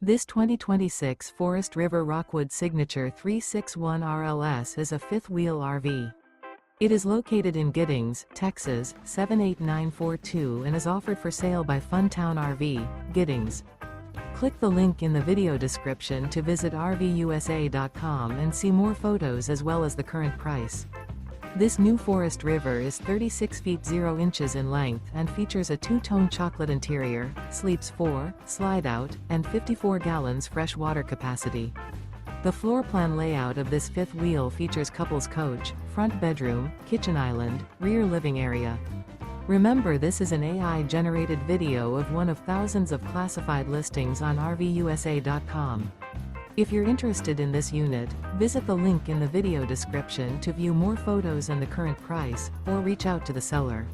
This 2026 Forest River Rockwood Signature 361 RLS is a fifth-wheel RV. It is located in Giddings, Texas, 78942 and is offered for sale by Funtown RV, Giddings. Click the link in the video description to visit RVUSA.com and see more photos as well as the current price. This new Forest River is 36 feet 0 inches in length and features a two-tone chocolate interior, sleeps 4, slide-out, and 54 gallons fresh water capacity. The floor plan layout of this fifth wheel features couples coach, front bedroom, kitchen island, rear living area. Remember, this is an AI-generated video of one of thousands of classified listings on RVUSA.com. If you're interested in this unit, visit the link in the video description to view more photos and the current price, or reach out to the seller.